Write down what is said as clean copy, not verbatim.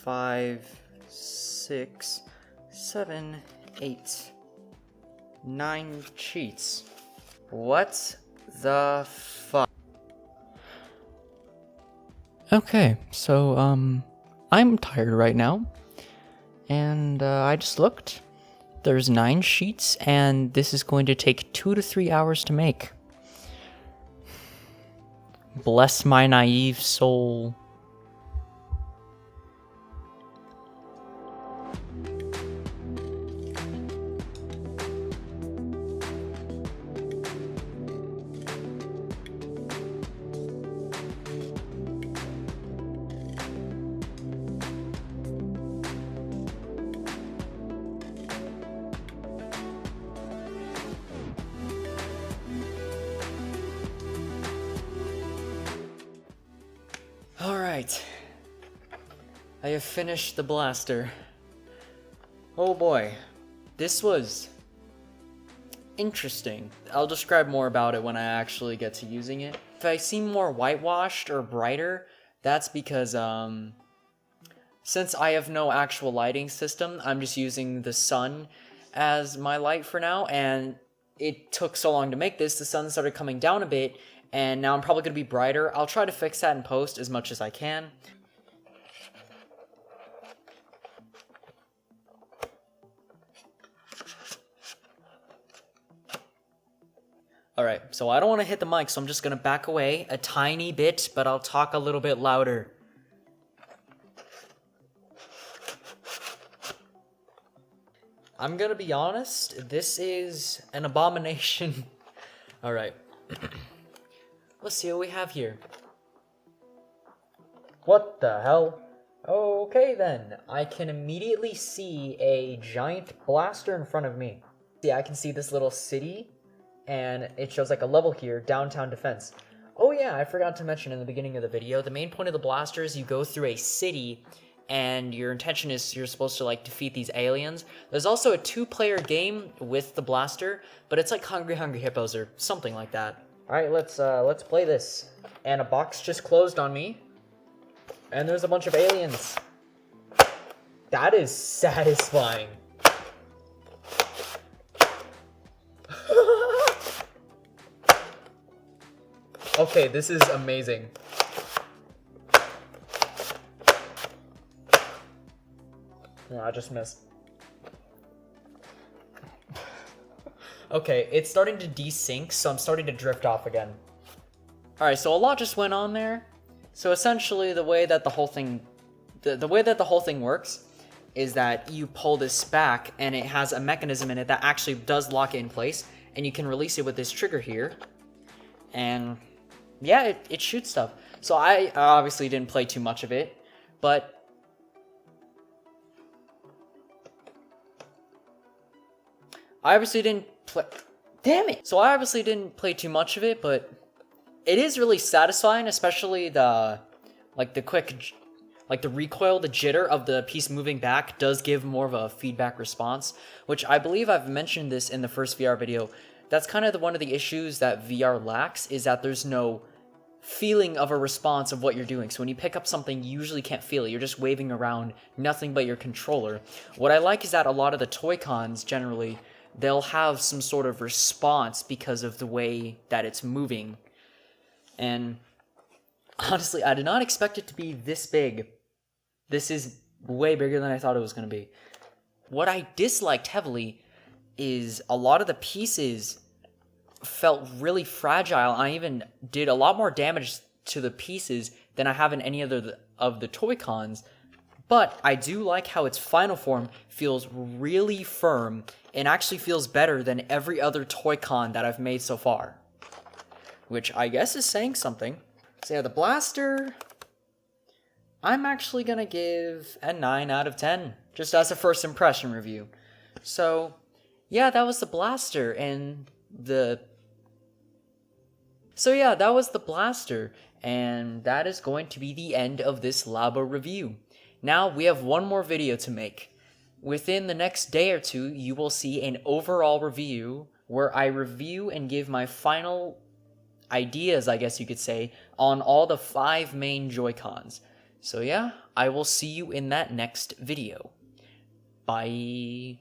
5, 6, 7, 8, 9 cheats. What the fuck? Okay, so, I'm tired right now, and, I just looked. There's 9 sheets, and this is going to take 2 to 3 hours to make. Bless my naive soul. Alright, I have finished the blaster. Oh boy, this was interesting. I'll describe more about it when I actually get to using it. If I seem more whitewashed or brighter, that's because, since I have no actual lighting system, I'm just using the sun as my light for now, and it took so long to make this, the sun started coming down a bit, and now I'm probably going to be brighter. I'll try to fix that in post as much as I can. Alright, so I don't want to hit the mic, so I'm just going to back away a tiny bit, but I'll talk a little bit louder. I'm going to be honest, this is an abomination. Alright. Let's see what we have here. What the hell? Okay then, I can immediately see a giant blaster in front of me. See, I can see this little city, and it shows like a level here, downtown defense. Oh yeah, I forgot to mention in the beginning of the video, the main point of the blaster is you go through a city, and your intention is you're supposed to like defeat these aliens. There's also a 2-player game with the blaster, but it's like Hungry Hungry Hippos or something like that. Alright, let's play this. And a box just closed on me. And there's a bunch of aliens. That is satisfying. Okay, this is amazing. No, I just missed. Okay, it's starting to desync, so I'm starting to drift off again. Alright, so a lot just went on there. So essentially the way that the whole thing works is that you pull this back and it has a mechanism in it that actually does lock it in place, and you can release it with this trigger here. And yeah, it shoots stuff. So I obviously didn't play too much of it, but I obviously didn't play. Damn it! So I obviously didn't play too much of it, but it is really satisfying, especially the recoil, the jitter of the piece moving back does give more of a feedback response, which I believe I've mentioned this in the first VR video. That's kind of one of the issues that VR lacks, is that there's no feeling of a response of what you're doing. So when you pick up something, you usually can't feel it. You're just waving around nothing but your controller. What I like is that a lot of the Toy-Cons generally, they'll have some sort of response because of the way that it's moving. And honestly, I did not expect it to be this big. This is way bigger than I thought it was going to be. What I disliked heavily is a lot of the pieces felt really fragile. I even did a lot more damage to the pieces than I have in any other of the Toy-Cons. But I do like how its final form feels really firm and actually feels better than every other Toy-Con that I've made so far. Which I guess is saying something. So yeah, the blaster, I'm actually gonna give a 9 out of 10, just as a first impression review. So yeah, that was the blaster, and that is going to be the end of this Labo review. Now we have one more video to make. Within the next day or two, you will see an overall review where I review and give my final ideas, I guess you could say, on all the 5 main Joy-Cons. So yeah, I will see you in that next video. Bye.